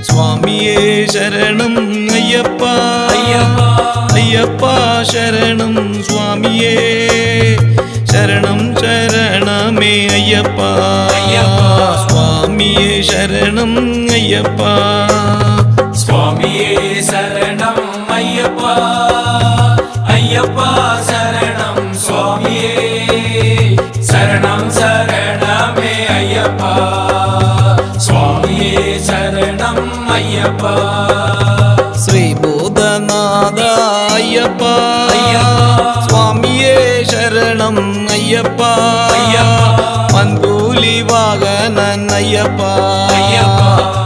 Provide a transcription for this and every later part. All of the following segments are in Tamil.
சுவாமியே சரணம் ஐயப்பா ஐயப்பா சரணம் சுவாமியே சரணம் சரணமே ஐயப்பா சுவாமியே சரணம் ஐயப்பா சுவாமியே சரணம் ஐயப்பா ஐயப்பா சரணம் சுவாமியே சரணம் சரணமே ஐயப்பா சுவாமியே சரணம் ஐயப்பா ஸ்ரீ பூதநாத ஐயப்பா சுவாமியே சரணம் ஐயப்பா மந்தூலி வாகனன் ஐயப்பா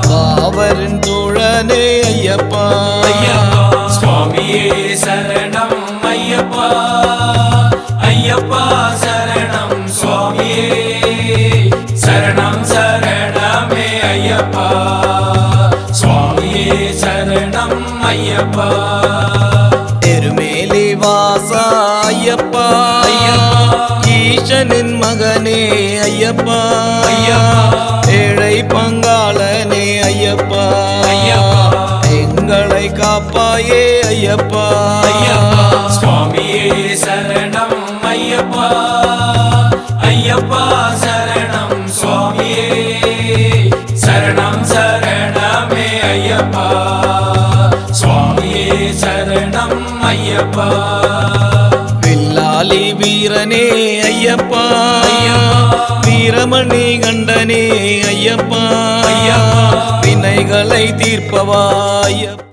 பாவரின் தோழனே ஐயப்பா சுவாமியே சரணம் ஐயப்பா ஐயப்பா சரணம் சுவாமியே சரணம் சரணமே ஐயப்பா சுவாமியே சரணம் ஐயப்பா எருமேலி வாசா ஐயப்பா ஈசனின் மகனே ஐயப்பா ஏழை பங்காளனே ஐயப்பா எங்களை காப்பாயே ஐயப்பா சுவாமியே சரணம் ஐயப்பா ஐயப்பா சரணம் சுவாமியே சரணம் சரணமே ஐயப்பா சுவாமியே சரணம் ஐயப்பா வில்லாலி வீரனே ஐயப்பா வீரமணி கண்டனே ஐயப்பா வினைகளை தீர்ப்பவா ஐயப்பா.